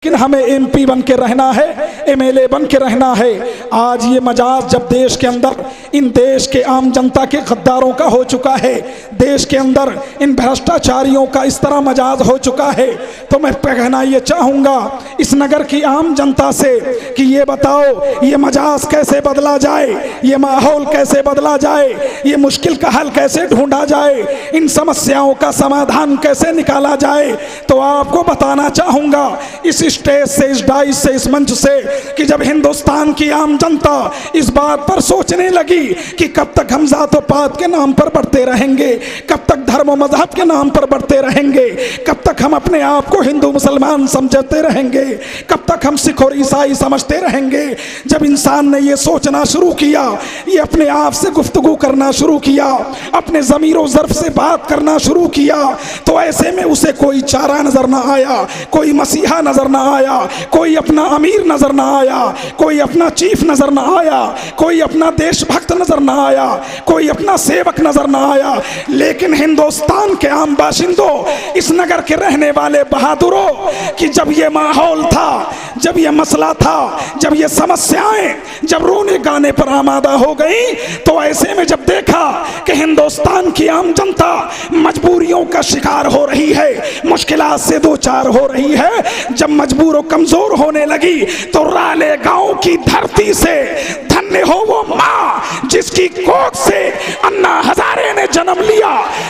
लेकिन हमें एमपी बन के रहना है, एमएलए बन के रहना है। आज ये मजाज जब देश के अंदर इन देश के आम जनता के गद्दारों का हो चुका है, देश के अंदर इन भ्रष्टाचारियों का इस तरह मजाज हो चुका है, तो मैं कहना ये चाहूँगा इस नगर की आम जनता से कि ये बताओ ये मजाज कैसे बदला जाए, ये माहौल कैसे बदला जाए, ये मुश्किल का हल कैसे ढूंढा जाए, इन समस्याओं का समाधान कैसे निकाला जाए। तो आपको बताना चाहूँगा इस स्टेज से, इस डाइस से, इस मंच से कि जब हिंदुस्तान की आम जनता इस बात पर सोचने लगी कि कब तक हम जातो पात के नाम पर बढ़ते रहेंगे, कब तक धर्म और मजहब के नाम पर बढ़ते रहेंगे, कब तक हम अपने आप को हिंदू मुसलमान समझते रहेंगे, कब तक हम सिख और ईसाई समझते रहेंगे। जब इंसान ने ये सोचना शुरू किया, ये अपने आप से गुफ्तगू करना शुरू किया, अपने ज़मीर व ज़र्फ़ से बात करना शुरू किया, तो ऐसे में उसे कोई चारा नजर ना आया, कोई मसीहा नजर ना आया, कोई अपना अमीर नजर ना आया, कोई अपना चीफ नजर ना आया, कोई अपना देशभक्त नजर ना आया, कोई अपना सेवक नजर ना आया। लेकिन हिंदुस्तान के आम बाशिंदों, इस नगर के रहने वाले बहादुरों, कि जब ये माहौल था, जब ये मसला था, जब ये समस्याएं जब रोने गाने पर आमादा हो गई, तो ऐसे में जब देखा कि हिंदुस्तान की आम जनता मजबूरियों का शिकार हो रही है, मुश्किलात से दो चार हो रही है, जब मजबूर और कमजोर होने लगी, तो राले गांव की धरती से धन्य हो वो मां जिसकी कोख से अन्ना हजारे ने जन्म लिया,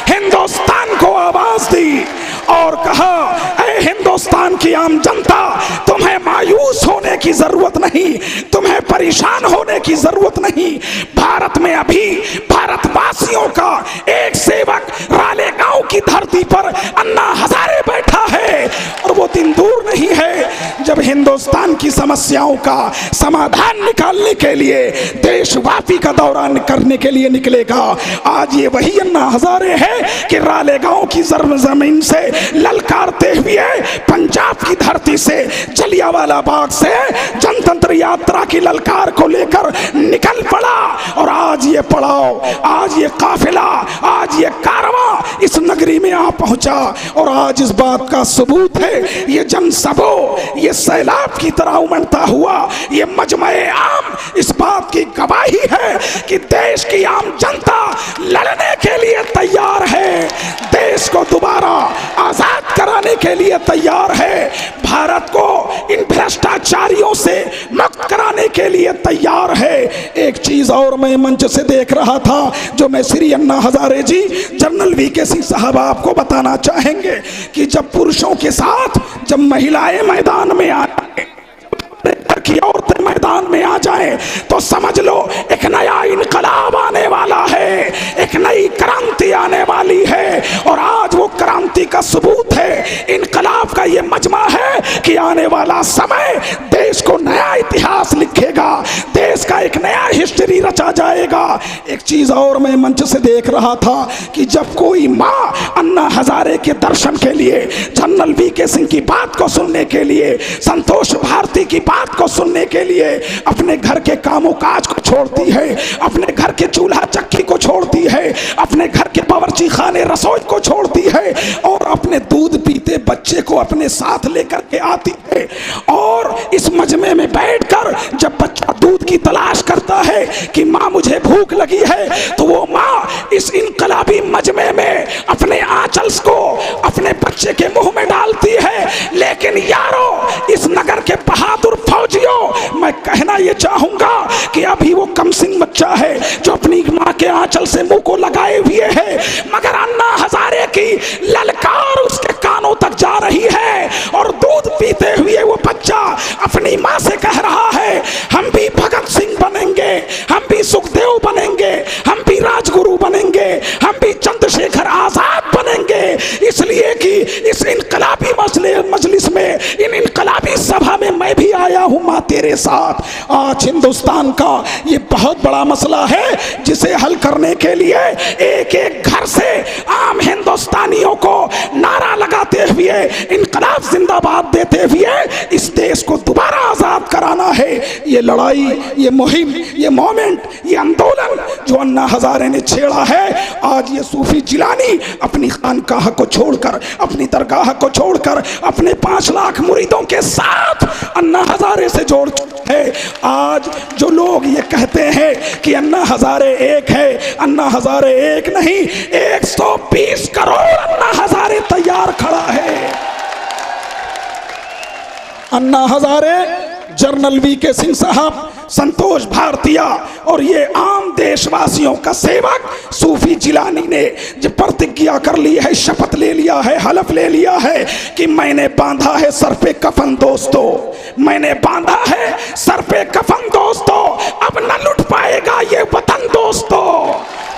हिंदुस्तान को आवाज दी और कहा, ऐ हिंदुस्तान की आम जनता, तुम्हें मायूस होने की जरूरत नहीं, तुम्हें परेशान होने की जरूरत नहीं। भारत में अभी भारतवासियों का एक सेवक राले गांव की धरती पर अन्ना हजारे बैठा है, और वो दिन दूर नहीं है जब हिंदुस्तान की समस्याओं का समाधान निकालने के लिए देशव्यापी का दौरा करने के लिए निकलेगा। आज ये वही अन्ना हजारे है कि राले गांव की जमीन से ललकारते हुए पंजाब की धरती से, जलियांवाला बाग से जनतंत्र यात्रा की ललकार को लेकर निकल पड़ा, और आज ये पड़ाव, आज ये काफिला, आज ये कारवां इस नगरी में आ पहुंचा। और आज इस बात का सबूत है ये जनसभा, ये सैलाब की तरह उमड़ता हुआ ये मजमे आम इस बात की गवाही है कि देश की आम जनता लड़ने के लिए तैयार है, देश को दोबारा आजाद कराने के लिए तैयार है, भारत को इन भ्रष्टाचारियों से मुक्त कराने के लिए तैयार है। एक चीज और मैं मंच से देख रहा था जो मैं श्री अन्ना हजारे जी, जनरल वीके सिंह साहब आपको बताना चाहेंगे कि जब पुरुषों के साथ जब महिलाएं मैदान में आ की औरतें मैदान में आ जाएं, तो समझ लो एक नया इनकलाब आने वाला है, एक नई क्रांति आने वाली है। और आज वो क्रांति का सबूत है, इनकलाब का ये मजमा है कि आने वाला समय देश को नया इतिहास लिखेगा, देश का एक नया हिस्ट्री रचा जाएगा। एक चीज और मैं मंच से देख रहा था कि जब कोई माँ अन्ना हजारे के दर्शन के लिए, जनरल वीके सिंह की बात को सुनने के लिए, संतोष भारती की बात को सुनने के लिए अपने घर के कामों काज को छोड़ती है, अपने घर के चूल्हा चक्की को छोड़ती है, अपने घर के बावर्ची खाने रसोई को छोड़ती है, और अपने दूध पीते बच्चे को अपने साथ लेकर के आती है। और इस मजमे में बैठकर जब बच्चा दूध की तलाश करता है कि माँ मुझे भूख लगी है, तो वो माँ इस इनकलाबी मजमे में अपने आंचल को अपने बच्चे के मुंह में डालती है। लेकिन यारो, इस नगर के बहादुर फौजियों, मैं कहना ये चाहूंगा कि अभी वो कम सिंह बच्चा है जो अपनी माँ के आंचल से मुंह को लगाए हुए है, मगर अन्ना हजारे की ललकार उसके कानों तक जा रही है, और दूध पीते हुए वो बच्चा अपनी माँ से कह रहा है, हम भी भगत सिंह बनेंगे, हम भी सुखदेव बनेंगे, हम भी राजगुरु बनेंगे, हम भी चंद्रशेखर आजाद बनेंगे, इसलिए कि इस इनकलाबी मजलिस में, इन इनकलाबी सभा में मैं भी आया हूं मां तेरे साथ। आज हिंदुस्तान का ये बहुत बड़ा मसला है जिसे हल करने के लिए एक एक घर से आम हिंदुस्तानियों को नारा लगाते हुए, इनकलाब जिंदाबाद देते हुए इस देश को दोबारा आजाद कराना है ये लड़ाई, ये मुहिम, ये मोमेंट, ये आंदोलन जो अन्ना हजारे ने छेड़ा है, आज ये सूफी जिलानी अपनी खानकाह को छोड़कर, अपनी दरगाह को छोड़कर अपने 5 लाख मुरीदों के साथ अन्ना हजारे से जोड़ है। आज जो लोग ये कहते हैं कि अन्ना हजारे एक है, अन्ना हजारे एक नहीं, 120 करोड़ अन्ना हजारे तैयार खड़ा है। अन्ना हजारे, जनरल वीके सिंह साहब, संतोष भारतीय और ये आम देशवासियों का सेवक सूफी जिलानी ने जो प्रतिज्ञा कर ली है, शपथ ले लिया है, हलफ ले लिया है कि मैंने बांधा है सर पे कफन दोस्तों, मैंने बांधा है सर पे कफन दोस्तों, अब न लुट पाएगा ये वतन दोस्तों,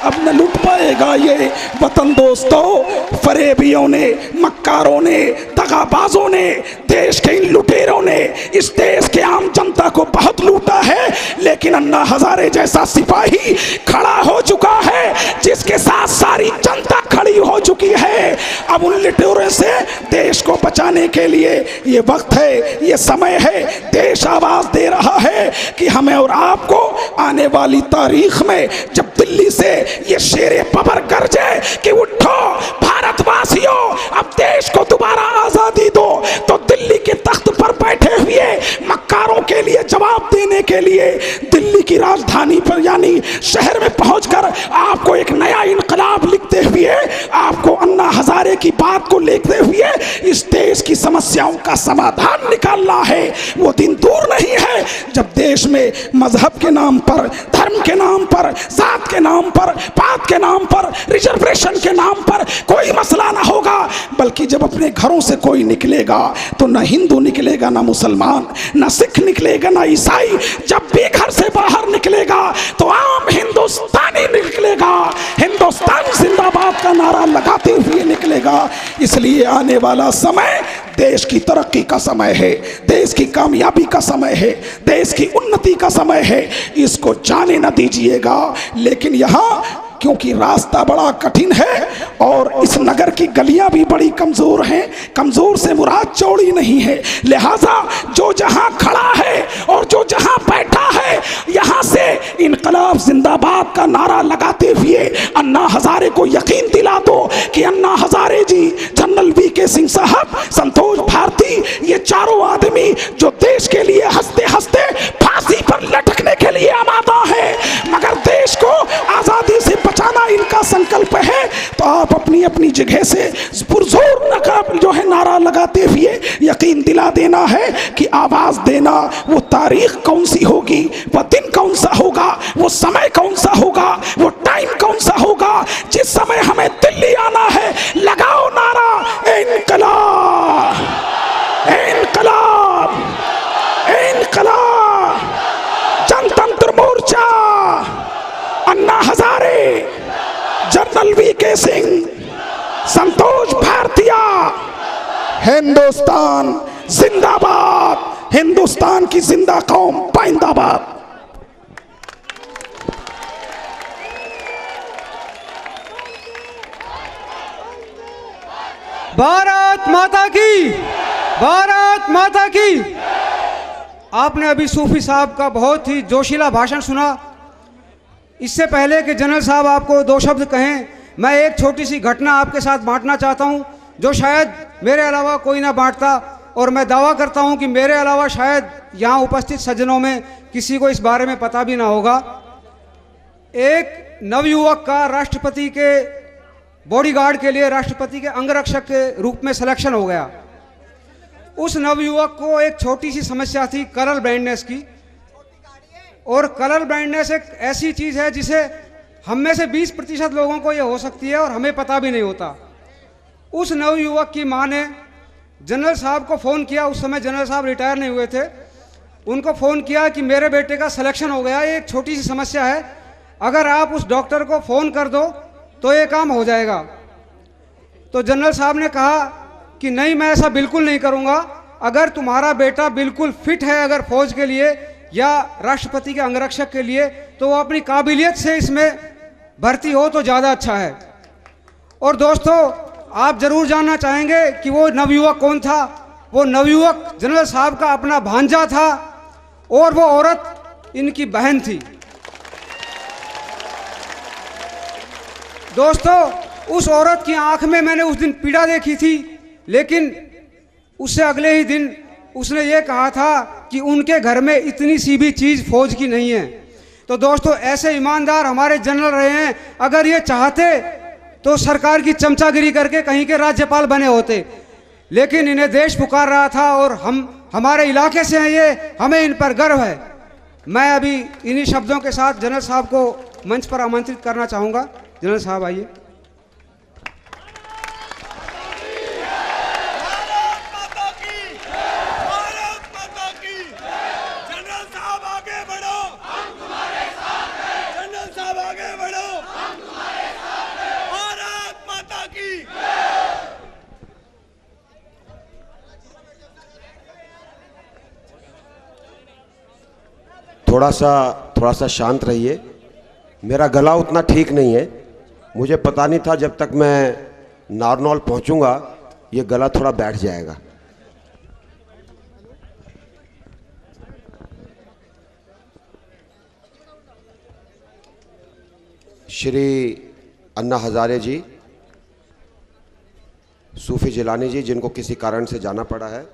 अब न लुट पाएगा ये वतन दोस्तों। फरेबियों ने, मक्कारों ने, दगाबाजों ने, देश के इन लुटेरों ने इस देश के आम जनता को बहुत लूटा है, लेकिन अन्ना हजारे जैसा सिपाही खड़ा हो चुका है जिसके साथ सारी जनता खड़ी हो चुकी है। अब उन लुटेरों से देश को बचाने के लिए ये वक्त है, ये समय है, देश आवाज दे रहा है कि हमें और आपको आने वाली तारीख में जब दिल्ली से ये शेरे बबर गरजे कि उठो भारतवासियों, अब देश को दोबारा आजादी दो, तो दिल्ली के तख्त पर बैठे हुए मक्कारों के लिए जवाब देने के लिए दिल्ली की राजधानी पर यानी शहर में पहुंचकर आपको एक नया इनकलाब लिखते हुए, आपको अन्ना हजारे की बात को लेते हुए इस देश की समस्याओं का समाधान निकालना है। वो दिन दूर नहीं है जब देश में मजहब के नाम पर, धर्म के नाम पर, जात के नाम पर, पात के नाम पर, रिजर्वेशन के नाम पर कोई मसला ना होगा, बल्कि जब अपने घरों से कोई निकलेगा तो न हिंदू निकलेगा, ना मुसलमान, ना सिख निकलेगा, ना ईसाई, जब भी घर से बाहर निकलेगा तो आम हिंदुस्तानी निकलेगा, हिंदुस्तान जिंदाबाद का नारा लगाते हुए निकलेगा। इसलिए आने वाला समय देश की तरक्की का समय है, देश की कामयाबी का समय है, देश की उन्नति का समय है, इसको जाने न दीजिएगा। लेकिन यहाँ क्योंकि रास्ता बड़ा कठिन है और इस नगर की गलियां भी बड़ी कमजोर हैं, कमजोर से मुराद चौड़ी नहीं है, लिहाजा जो जहां खड़ा है और जो जहां बैठा है यहां से इनकलाब जिंदाबाद का नारा लगाते हुए अन्ना हजारे को यकीन दिला दो कि अन्ना हजारे जी, जनरल वीके सिंह साहब, संतोष भारती, ये चारों आदमी जो देश के लिए हंसते हंसते फांसी पर लटकने के लिए आमादा है, मगर देश को आजादी से बचाना इनका संकल्प है, तो आप अपनी अपनी जगह से पुरजोर नकाब जो है नारा लगाते हुए यकीन दिला देना है कि आवाज देना, वो तारीख कौन सी होगी, वो दिन कौन सा होगा, वो समय कौन सा होगा, वो टाइम कौन सा होगा जिस समय हमें दिल्ली आना है। लगाओ नारा इनकलाब, इनकलाब, इनकलाब, जनतंत्र मोर्चा, अन्ना हजारे, जनरल वीके सिंह, संतोष भारतीय, हिंदुस्तान जिंदाबाद, हिंदुस्तान की जिंदा कौम पाइंदाबाद। भारत माता की, भारत माता की। आपने अभी सूफी साहब का बहुत ही जोशीला भाषण सुना। इससे पहले कि जनरल साहब आपको 2 शब्द कहें, मैं एक छोटी सी घटना आपके साथ बांटना चाहता हूं जो शायद मेरे अलावा कोई ना बांटता, और मैं दावा करता हूं कि मेरे अलावा शायद यहाँ उपस्थित सज्जनों में किसी को इस बारे में पता भी ना होगा। एक नवयुवक का राष्ट्रपति के बॉडीगार्ड के लिए, राष्ट्रपति के अंगरक्षक के रूप में सिलेक्शन हो गया। उस नवयुवक को एक छोटी सी समस्या थी कलर ब्लाइंडनेस की, और कलर ब्लाइंडनेस एक ऐसी चीज़ है जिसे हम में से 20% लोगों को ये हो सकती है और हमें पता भी नहीं होता। उस नवयुवक की मां ने जनरल साहब को फ़ोन किया, उस समय जनरल साहब रिटायर नहीं हुए थे, उनको फ़ोन किया कि मेरे बेटे का सिलेक्शन हो गया, ये एक छोटी सी समस्या है, अगर आप उस डॉक्टर को फ़ोन कर दो तो ये काम हो जाएगा। तो जनरल साहब ने कहा कि नहीं, मैं ऐसा बिल्कुल नहीं करूँगा, अगर तुम्हारा बेटा बिल्कुल फिट है अगर फौज के लिए या राष्ट्रपति के अंगरक्षक के लिए, तो वो अपनी काबिलियत से इसमें भर्ती हो तो ज़्यादा अच्छा है। और दोस्तों, आप ज़रूर जानना चाहेंगे कि वो नवयुवक कौन था। वो नवयुवक जनरल साहब का अपना भांजा था, और वो औरत इनकी बहन थी। दोस्तों, उस औरत की आंख में मैंने उस दिन पीड़ा देखी थी, लेकिन उससे अगले ही दिन उसने ये कहा था कि उनके घर में इतनी सी भी चीज़ फौज की नहीं है। तो दोस्तों, ऐसे ईमानदार हमारे जनरल रहे हैं, अगर ये चाहते तो सरकार की चमचागिरी करके कहीं के राज्यपाल बने होते, लेकिन इन्हें देश पुकार रहा था और हमारे इलाके से हैं ये, हमें इन पर गर्व है। मैं अभी इन्हीं शब्दों के साथ जनरल साहब को मंच पर आमंत्रित करना चाहूँगा। जनरल साहब आइए। थोड़ा सा शांत रहिए। मेरा गला उतना ठीक नहीं है, मुझे पता नहीं था जब तक मैं नारनौल पहुंचूंगा ये गला थोड़ा बैठ जाएगा। श्री अन्ना हजारे जी, सूफी जिलानी जी जिनको किसी कारण से जाना पड़ा है,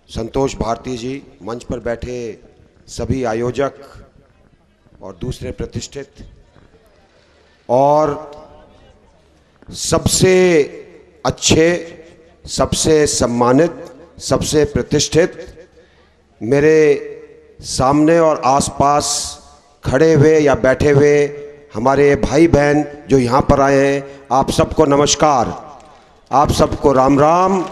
संतोष भारती जी, मंच पर बैठे सभी आयोजक और दूसरे प्रतिष्ठित, और सबसे अच्छे, सबसे सम्मानित, सबसे प्रतिष्ठित मेरे सामने और आसपास खड़े हुए या बैठे हुए हमारे भाई बहन जो यहाँ पर आए हैं, आप सबको नमस्कार, आप सबको राम राम,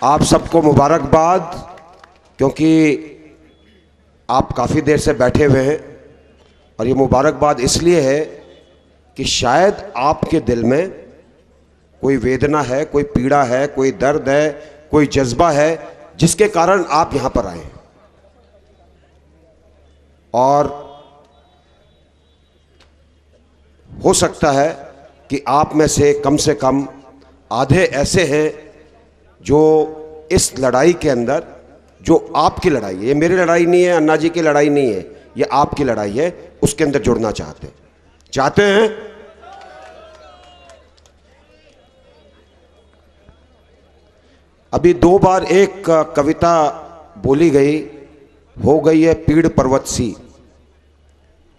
आप सबको मुबारकबाद, क्योंकि आप काफ़ी देर से बैठे हुए हैं। और ये मुबारकबाद इसलिए है कि शायद आपके दिल में कोई वेदना है, कोई पीड़ा है, कोई दर्द है, कोई जज्बा है जिसके कारण आप यहाँ पर आए हैं। और हो सकता है कि आप में से कम आधे ऐसे हैं जो इस लड़ाई के अंदर, जो आपकी लड़ाई है, ये मेरी लड़ाई नहीं है, अन्ना जी की लड़ाई नहीं है, ये आपकी लड़ाई है, उसके अंदर जुड़ना चाहते हैं। अभी 2 बार एक कविता बोली गई, हो गई है पीड़ पर्वत सी,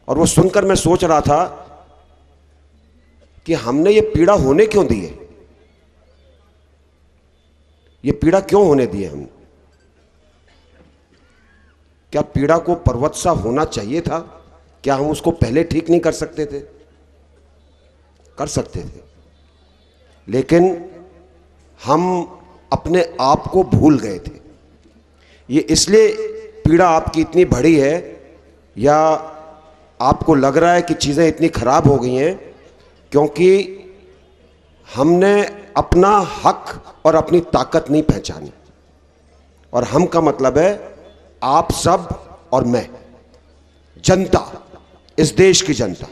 और वो सुनकर मैं सोच रहा था कि हमने ये पीड़ा होने क्यों दी है, ये पीड़ा क्यों होने दी है हमने? क्या पीड़ा को पर्वत सा होना चाहिए था? क्या हम उसको पहले ठीक नहीं कर सकते थे? कर सकते थे, लेकिन हम अपने आप को भूल गए थे। ये इसलिए पीड़ा आपकी इतनी बड़ी है, या आपको लग रहा है कि चीज़ें इतनी खराब हो गई हैं, क्योंकि हमने अपना हक और अपनी ताकत नहीं पहचानी। और हम का मतलब है आप सब और मैं, जनता, इस देश की जनता।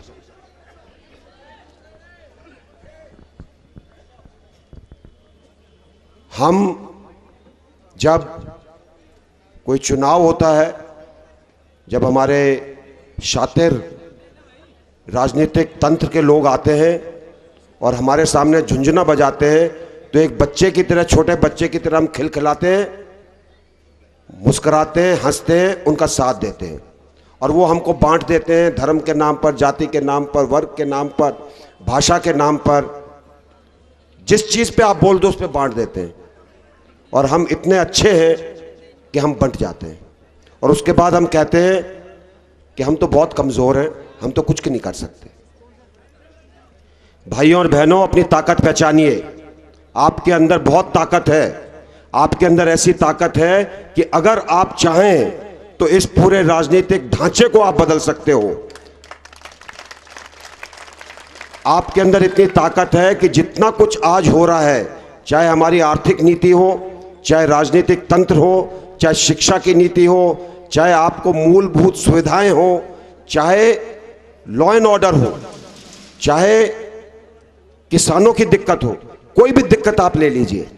हम जब कोई चुनाव होता है, जब हमारे शातिर राजनीतिक तंत्र के लोग आते हैं और हमारे सामने झुंझुना बजाते हैं, तो एक बच्चे की तरह, छोटे बच्चे की तरह हम खिलखिलाते हैं, मुस्कुराते हैं, हंसते हैं, उनका साथ देते हैं। और वो हमको बांट देते हैं धर्म के नाम पर, जाति के नाम पर, वर्ग के नाम पर, भाषा के नाम पर, जिस चीज़ पे आप बोल दो उस पर बांट देते हैं। और हम इतने अच्छे हैं कि हम बंट जाते हैं, और उसके बाद हम कहते हैं कि हम तो बहुत कमज़ोर हैं, हम तो कुछ नहीं कर सकते। भाइयों और बहनों, अपनी ताकत पहचानिए। आपके अंदर बहुत ताकत है, आपके अंदर ऐसी ताकत है कि अगर आप चाहें तो इस पूरे राजनीतिक ढांचे को आप बदल सकते हो। आपके अंदर इतनी ताकत है कि जितना कुछ आज हो रहा है, चाहे हमारी आर्थिक नीति हो, चाहे राजनीतिक तंत्र हो, चाहे शिक्षा की नीति हो, चाहे आपको मूलभूत सुविधाएं हो, चाहे लॉ एंड ऑर्डर हो, चाहे किसानों की दिक्कत हो, कोई भी दिक्कत आप ले लीजिए,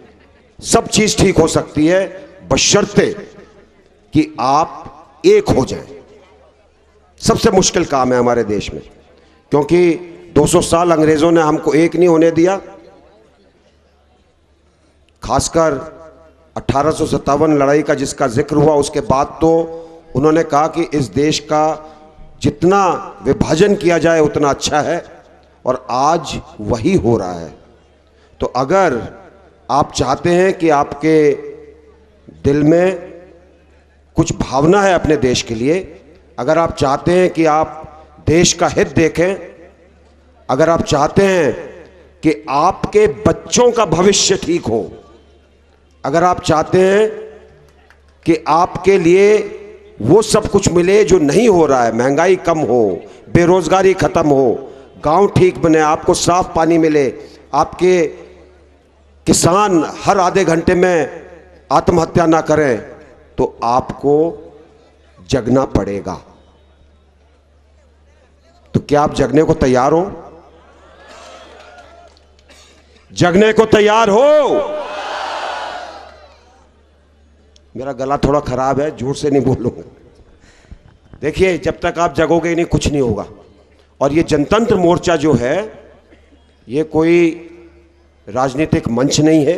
सब चीज़ ठीक हो सकती है बशर्ते कि आप एक हो जाएं। सबसे मुश्किल काम है हमारे देश में, क्योंकि 200 साल अंग्रेजों ने हमको एक नहीं होने दिया। खासकर 1857 लड़ाई का जिसका जिक्र हुआ, उसके बाद तो उन्होंने कहा कि इस देश का जितना विभाजन किया जाए उतना अच्छा है, और आज वही हो रहा है। तो अगर आप चाहते हैं कि आपके दिल में कुछ भावना है अपने देश के लिए, अगर आप चाहते हैं कि आप देश का हित देखें, अगर आप चाहते हैं कि आपके बच्चों का भविष्य ठीक हो, अगर आप चाहते हैं कि आपके लिए वो सब कुछ मिले जो नहीं हो रहा है, महंगाई कम हो, बेरोजगारी खत्म हो, गांव ठीक बने, आपको साफ पानी मिले, आपके किसान हर आधे घंटे में आत्महत्या ना करें, तो आपको जगना पड़ेगा। तो क्या आप जगने को तैयार हो? जगने को तैयार हो? मेरा गला थोड़ा खराब है, जोर से नहीं बोलूंगा। देखिए, जब तक आप जगोगे ही नहीं, कुछ नहीं होगा। और ये जनतंत्र मोर्चा जो है, ये कोई राजनीतिक मंच नहीं है,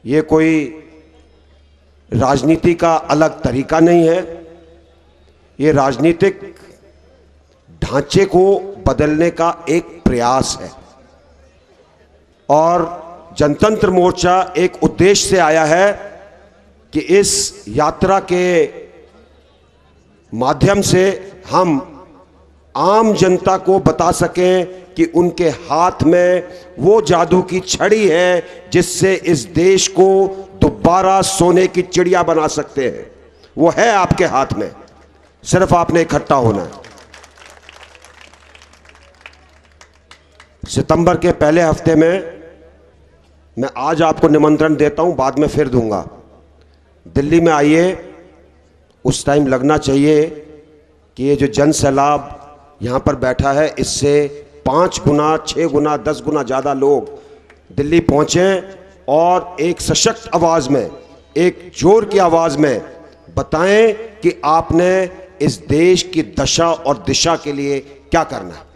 ये कोई राजनीति का अलग तरीका नहीं है, ये राजनीतिक ढांचे को बदलने का एक प्रयास है। और जनतंत्र मोर्चा एक उद्देश्य से आया है कि इस यात्रा के माध्यम से हम आम जनता को बता सकें कि उनके हाथ में वो जादू की छड़ी है जिससे इस देश को दोबारा सोने की चिड़िया बना सकते हैं। वो है आपके हाथ में, सिर्फ आपने इकट्ठा होना है। सितंबर के पहले हफ्ते में मैं आज आपको निमंत्रण देता हूं, बाद में फिर दूंगा। दिल्ली में आइए, उस टाइम लगना चाहिए कि ये जो जन सैलाब यहाँ पर बैठा है, इससे 5 गुना, 6 गुना, 10 गुना ज़्यादा लोग दिल्ली पहुँचें और एक सशक्त आवाज़ में, एक जोर की आवाज़ में बताएं कि आपने इस देश की दशा और दिशा के लिए क्या करना है।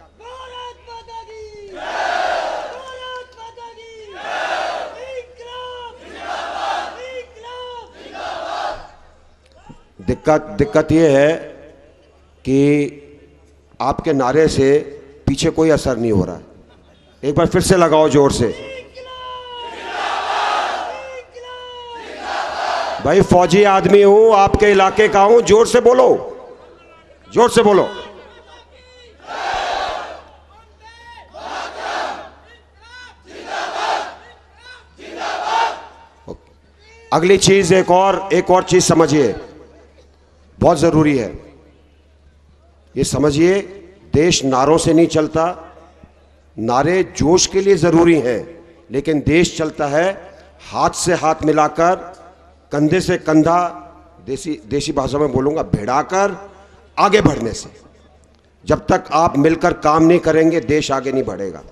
दिक्कत ये है कि आपके नारे से पीछे कोई असर नहीं हो रहा है। एक बार फिर से लगाओ जोर से। भाई फौजी आदमी हूं, आपके इलाके का हूं, जोर से बोलो, जोर से बोलो। अगली चीज एक और चीज समझिए, बहुत जरूरी है। ये समझिए, देश नारों से नहीं चलता। नारे जोश के लिए जरूरी हैं, लेकिन देश चलता है हाथ से हाथ मिलाकर, कंधे से कंधा, देसी भाषा में बोलूंगा, भिड़ाकर आगे बढ़ने से। जब तक आप मिलकर काम नहीं करेंगे, देश आगे नहीं बढ़ेगा।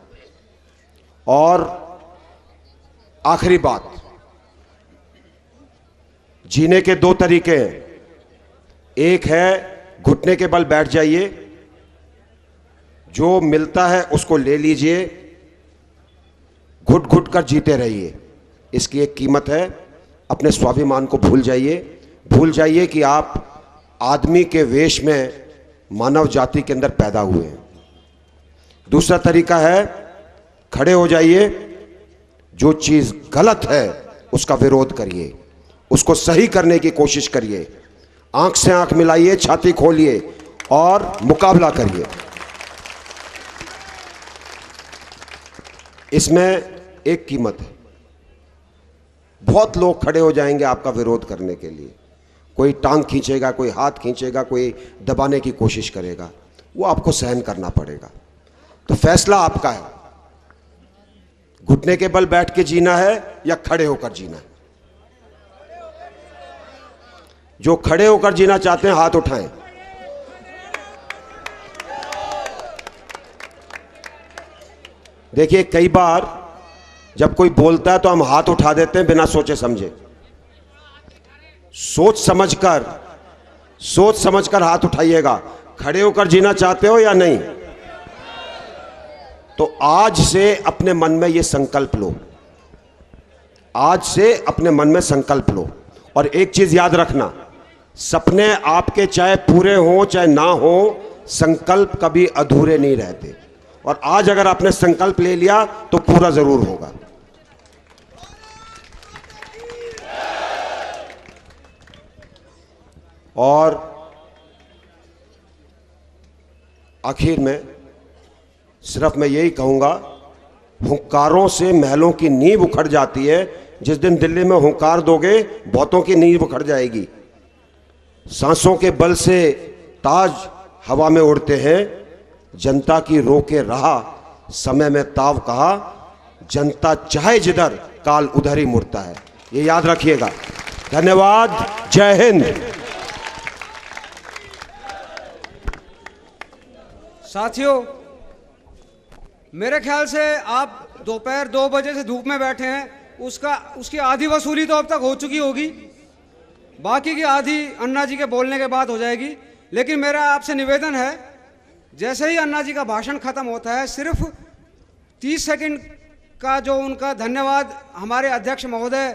और आखिरी बात, जीने के 2 तरीके हैं। एक है घुटने के बल बैठ जाइए, जो मिलता है उसको ले लीजिए, घुट घुट कर जीते रहिए। इसकी एक कीमत है। अपने स्वाभिमान को भूल जाइए कि आप आदमी के वेश में मानव जाति के अंदर पैदा हुए हैं। दूसरा तरीका है, खड़े हो जाइए, जो चीज़ गलत है उसका विरोध करिए, उसको सही करने की कोशिश करिए, आंख से आंख मिलाइए, छाती खोलिए और मुकाबला करिए। इसमें एक कीमत है। बहुत लोग खड़े हो जाएंगे आपका विरोध करने के लिए, कोई टांग खींचेगा, कोई हाथ खींचेगा, कोई दबाने की कोशिश करेगा, वो आपको सहन करना पड़ेगा। तो फैसला आपका है, घुटने के बल बैठ के जीना है या खड़े होकर जीना है। जो खड़े होकर जीना चाहते हैं हाथ उठाएं। देखिए, कई बार जब कोई बोलता है तो हम हाथ उठा देते हैं बिना सोचे समझे। सोच समझकर हाथ उठाइएगा। खड़े होकर जीना चाहते हो या नहीं? तो आज से अपने मन में ये संकल्प लो, आज से अपने मन में संकल्प लो। और एक चीज याद रखना, सपने आपके चाहे पूरे हों चाहे ना हो, संकल्प कभी अधूरे नहीं रहते। और आज अगर आपने संकल्प ले लिया तो पूरा जरूर होगा। और आखिर में सिर्फ मैं यही कहूंगा, हुंकारों से महलों की नींव उखड़ जाती है। जिस दिन दिल्ली में हुंकार दोगे, बहुतों की नींव उखड़ जाएगी। सांसों के बल से ताज हवा में उड़ते हैं, जनता की रोके रहा समय में ताव कहा, जनता चाहे जिधर काल उधर ही मुड़ता है। ये याद रखिएगा। धन्यवाद। जय हिंद। साथियों, मेरे ख्याल से आप दोपहर 2 बजे से धूप में बैठे हैं, उसकी आधी वसूली तो अब तक हो चुकी होगी, बाकी की आधी अन्ना जी के बोलने के बाद हो जाएगी। लेकिन मेरा आपसे निवेदन है, जैसे ही अन्ना जी का भाषण खत्म होता है, सिर्फ 30 सेकंड का जो उनका धन्यवाद हमारे अध्यक्ष महोदय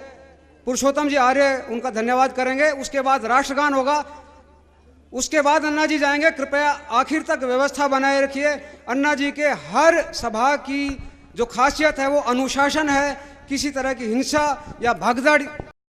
पुरुषोत्तम जी आर्य उनका धन्यवाद करेंगे। उसके बाद राष्ट्रगान होगा, उसके बाद अन्ना जी जाएंगे। कृपया आखिर तक व्यवस्था बनाए रखिए। अन्ना जी के हर सभा की जो खासियत है वो अनुशासन है। किसी तरह की हिंसा या भगदड़